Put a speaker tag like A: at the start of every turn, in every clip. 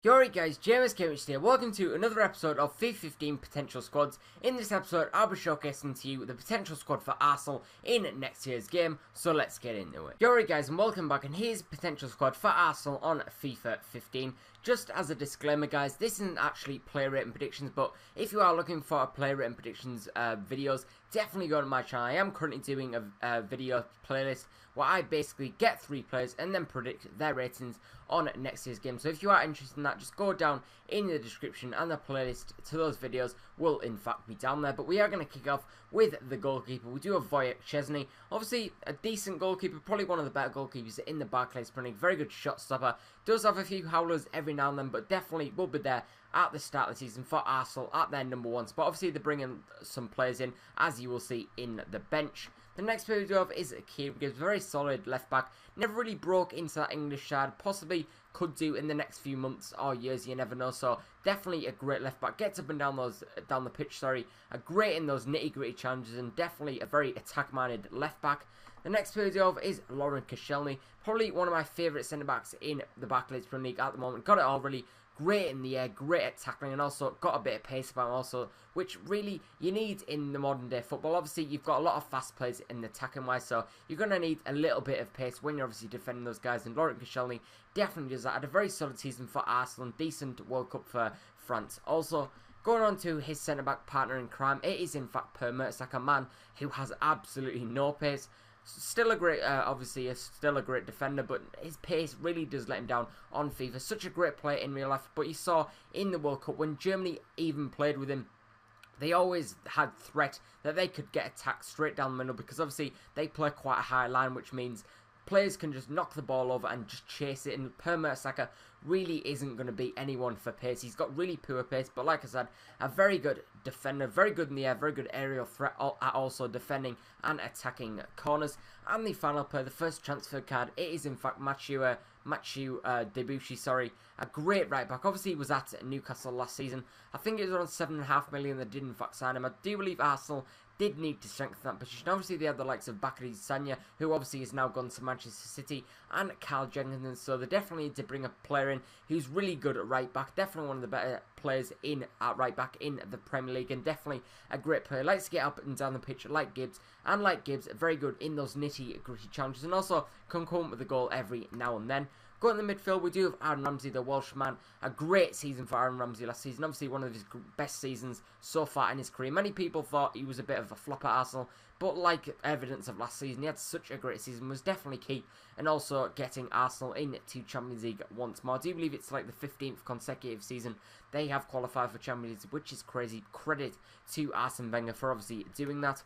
A: Alright guys, James Cambridge here. Welcome to another episode of FIFA 15 Potential Squads. In this episode, I'll be showcasing to you the potential squad for Arsenal in next year's game, so let's get into it. Alright guys, and welcome back, and here's potential squad for Arsenal on FIFA 15. Just as a disclaimer guys, this isn't actually player rating predictions, but if you are looking for a player rating predictions videos, definitely go to my channel. I am currently doing a video playlist where I basically get 3 players and then predict their ratings on next year's game. So if you are interested in that, just go down in the description and the playlist to those videos will in fact be down there. But we are going to kick off with the goalkeeper. We do have Szczesny, obviously a decent goalkeeper, probably one of the better goalkeepers in the Barclays Premier League. Very good shot stopper, does have a few howlers every now and then, but definitely will be there at the start of the season for Arsenal at their #1 spot. Obviously they're bringing some players in, as you will see in the bench. The next player we do have is Sirigu, gives very solid left back. Never really broke into that English side. Possibly could do in the next few months or years. You never know. So definitely a great left back. Gets up and down the pitch. Sorry, great in those nitty gritty challenges, and definitely a very attack minded left back. The next player we do have is Koscielny. Probably one of my favourite centre backs in the Barclays Premier League at the moment. Got it all really. Great in the air, great at tackling, and also got a bit of pace about him also, which really you need in the modern day football. Obviously, you've got a lot of fast players in the attacking wise, so you're going to need a little bit of pace when you're obviously defending those guys, and Koscielny definitely does that. Had a very solid season for Arsenal, decent World Cup for France. Also, going on to his centre-back partner in crime, it is in fact Mertesacker, a man who has absolutely no pace. Still a great, obviously, still a great defender, but his pace really does let him down on FIFA. Such a great player in real life, but you saw in the World Cup, when Germany even played with him, they always had threat that they could get attacked straight down the middle, because obviously they play quite a high line, which means players can just knock the ball over and just chase it, and Mertesacker really isn't going to beat anyone for pace. He's got really poor pace, but like I said, a very good defender, very good in the air, very good aerial threat at also defending and attacking corners. And the final player, the first transfer card, it is in fact Mathieu Debuchy, sorry, a great right back. Obviously he was at Newcastle last season. I think it was around 7.5 million that did in fact sign him. I do believe Arsenal did need to strengthen that position. Obviously they had the likes of Bakary Sagna, who obviously has now gone to Manchester City, and Carl Jenkins, so they definitely need to bring a player in who's really good at right back. Definitely one of the better players in at right back in the Premier League, and definitely a great player. Likes to get up and down the pitch like Gibbs, and like Gibbs, very good in those nitty gritty challenges, and also can come up with a goal every now and then. Going to the midfield, we do have Aaron Ramsey, the Welshman. A great season for Aaron Ramsey last season. Obviously, one of his best seasons so far in his career. Many people thought he was a bit of a flop at Arsenal, but like evidence of last season, he had such a great season, was definitely key, and also getting Arsenal into Champions League once more. I do believe it's like the 15th consecutive season they have qualified for Champions League, which is crazy. Credit to Arsene Wenger for obviously doing that.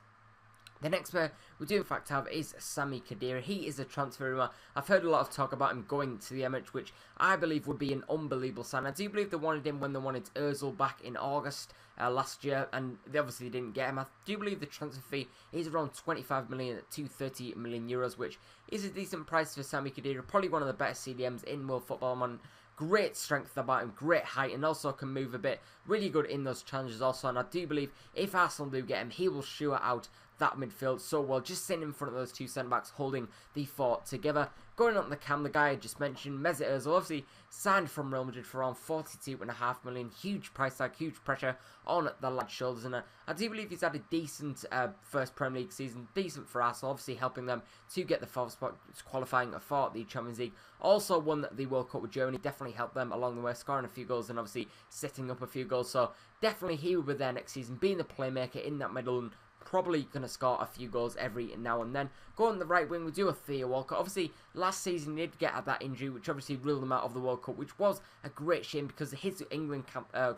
A: The next player we do in fact have is Sami Khedira. He is a transfer rumour. I've heard a lot of talk about him going to the MUNICH, which I believe would be an unbelievable sign. I do believe they wanted him when they wanted Ozil back in August last year, and they obviously didn't get him. I do believe the transfer fee is around 25 million to 30 million euros, which is a decent price for Sami Khedira. Probably one of the better CDMs in world football, man. Great strength about him, great height, and also can move a bit. Really good in those challenges also, and I do believe if Arsenal do get him, he will shoot out that midfield so well, just sitting in front of those two centre-backs holding the fort together. Going on the cam, the guy I just mentioned, Mesut Ozil, obviously signed from Real Madrid for around 42.5 million. Huge price tag, huge pressure on the lad's shoulders, and I do believe he's had a decent first Premier League season, decent for Arsenal, obviously helping them to get the 4th spot, qualifying for the Champions League. Also won the World Cup with Germany, definitely helped them along the way, scoring a few goals and obviously setting up a few goals, so definitely he will be there next season, being the playmaker in that middle, and probably going to score a few goals every now and then. Going on the right wing, we do have Theo Walcott. Obviously, last season he did get that injury, which obviously ruled him out of the World Cup, which was a great shame because his England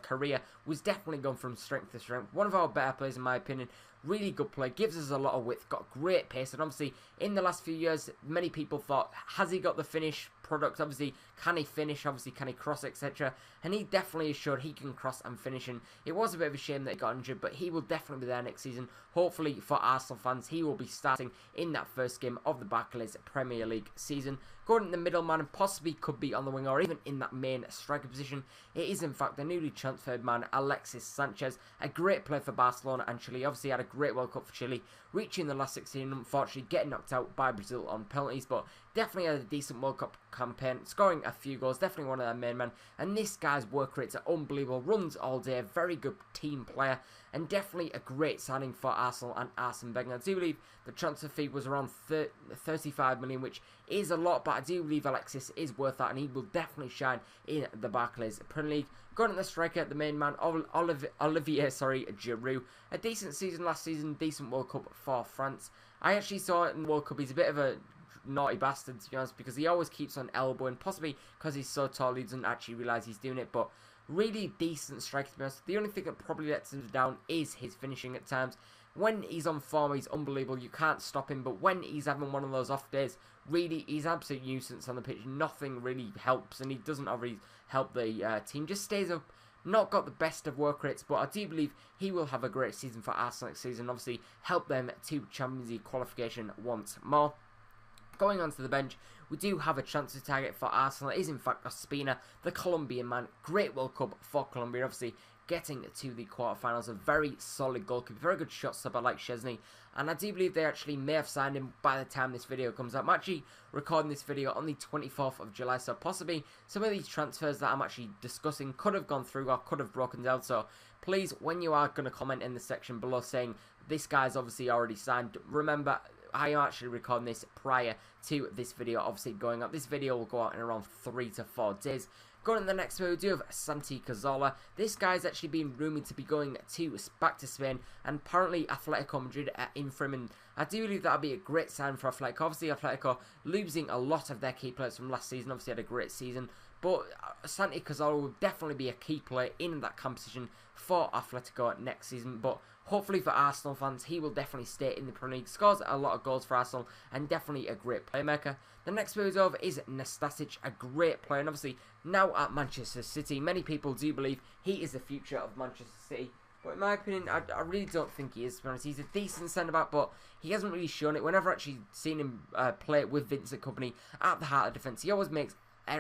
A: career was definitely going from strength to strength. One of our better players, in my opinion. Really good play, gives us a lot of width, got great pace, and obviously in the last few years, many people thought, has he got the finish product? Obviously, can he finish? Obviously, can he cross, etc.? And he definitely has showed he can cross and finish, and it was a bit of a shame that he got injured, but he will definitely be there next season. Hopefully, for Arsenal fans, he will be starting in that first game of the Barclays Premier League season. Going in the middle man, and possibly could be on the wing or even in that main striker position, it is in fact the newly transferred man, Alexis Sanchez, a great player for Barcelona and Chile. Obviously had a great World Cup for Chile, reaching the last 16, unfortunately getting knocked out by Brazil on penalties, but definitely had a decent World Cup campaign, scoring a few goals, definitely one of their main men, and this guy's work rates are unbelievable, runs all day, very good team player, and definitely a great signing for Arsenal and Arsene Wenger. I do believe the transfer fee was around 35 million, which is a lot, but I do believe Alexis is worth that, and he will definitely shine in the Barclays Premier League. Going at the striker, the main man, Olivier Giroud. A decent season last season, decent World Cup for France. I actually saw it in the World Cup. He's a bit of a naughty bastard, to be honest, because he always keeps on elbowing, possibly because he's so tall he doesn't actually realise he's doing it, but really decent striker, to be honest. The only thing that probably lets him down is his finishing at times. When he's on form, he's unbelievable. You can't stop him. But when he's having one of those off days, really, he's absolute nuisance on the pitch. Nothing really helps, and he doesn't really help the team. Just stays up. Not got the best of work rates, but I do believe he will have a great season for Arsenal next season. Obviously, help them to Champions League qualification once more. Going on to the bench, we do have a transfer target for Arsenal. It is in fact Ospina, the Colombian man. Great World Cup for Colombia, obviously getting to the quarterfinals. A very solid goalkeeper, very good shot stopper like Szczesny. And I do believe they actually may have signed him by the time this video comes out. I'm actually recording this video on the 24th of July, so possibly some of these transfers that I'm actually discussing could have gone through or could have broken down. So please, when you are going to comment in the section below saying this guy's obviously already signed, remember, I am actually recording this prior to this video obviously going up. This video will go out in around 3 to 4 days. Going on the next video, we do have Santi Cazorla. This guy's actually been rumoured to be going back to Spain, and apparently Atletico Madrid are in for him. And I do believe that'll be a great sign for Atletico. Obviously, Atletico losing a lot of their key players from last season. Obviously, had a great season. But Santi Cazorla will definitely be a key player in that competition for Atletico next season. But hopefully for Arsenal fans, he will definitely stay in the Premier League. Scores a lot of goals for Arsenal and definitely a great playmaker. The next move over is Nastasic, a great player. And obviously now at Manchester City, many people do believe he is the future of Manchester City. But in my opinion, I really don't think he is, to be honest. He's a decent centre-back, but he hasn't really shown it. Whenever I've actually seen him play with Vincent Kompany at the heart of defence, he always makes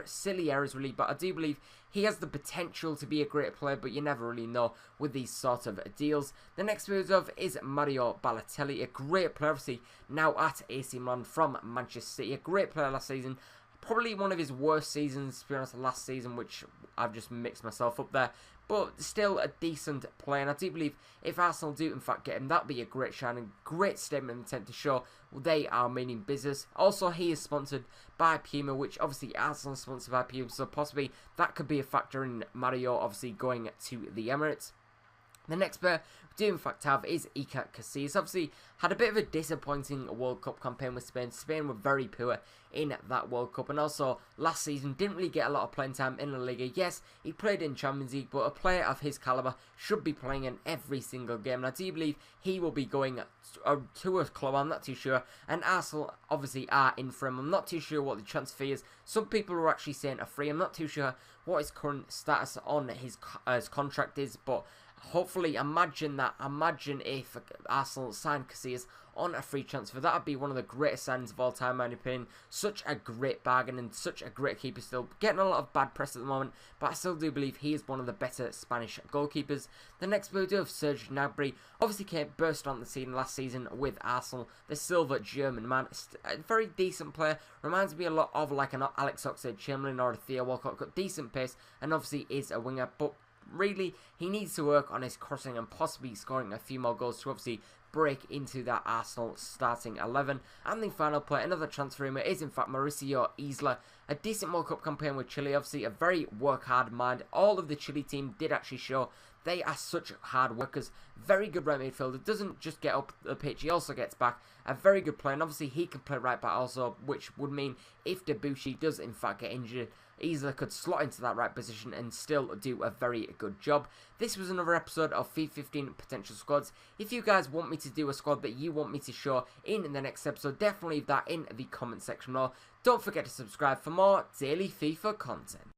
A: silly errors really, but I do believe he has the potential to be a great player, but you never really know with these sort of deals. The next move of is Mario Balotelli, a great player, obviously now at AC Milan from Manchester City, a great player last season. Probably one of his worst seasons, to be honest, last season, which I've just mixed myself up there. But still a decent player, and I do believe if Arsenal do in fact get him, that'd be a great shining, great statement of intent to show they are meaning business. Also, he is sponsored by Puma, which obviously Arsenal is sponsored by Puma, so possibly that could be a factor in Mario obviously going to the Emirates. The next player we do in fact have is Iker Casillas. Obviously had a bit of a disappointing World Cup campaign with Spain. Spain were very poor in that World Cup, and also last season didn't really get a lot of playing time in La Liga. Yes, he played in Champions League, but a player of his calibre should be playing in every single game, and I do believe he will be going to a club, I'm not too sure, and Arsenal obviously are in for him. I'm not too sure what the transfer fee is. Some people are actually saying a free. I'm not too sure what his current status on his contract is, but hopefully, imagine if Arsenal signed Casillas on a free transfer. That would be one of the greatest signings of all time, in my opinion. Such a great bargain and such a great keeper still. Getting a lot of bad press at the moment, but I still do believe he is one of the better Spanish goalkeepers. The next we do have Serge Gnabry. Obviously burst on the scene last season with Arsenal. The silver German man. A very decent player. Reminds me a lot of like an Alex Oxlade-Chamberlain or a Theo Walcott. Got decent pace and obviously is a winger, but really, he needs to work on his crossing and possibly scoring a few more goals to obviously break into that Arsenal starting 11. And the final player, another transfer rumour, is in fact Mauricio Isla. A decent World Cup campaign with Chile, obviously a very work-hard mind. All of the Chile team did actually show they are such hard workers. Very good right midfielder. Doesn't just get up the pitch, he also gets back. A very good player, and obviously he can play right back also, which would mean if Debuchy does in fact get injured, Isla could slot into that right position and still do a very good job. This was another episode of FIFA 15 Potential Squads. If you guys want me to do a squad that you want me to show in the next episode, definitely leave that in the comment section below. Don't forget to subscribe for more daily FIFA content.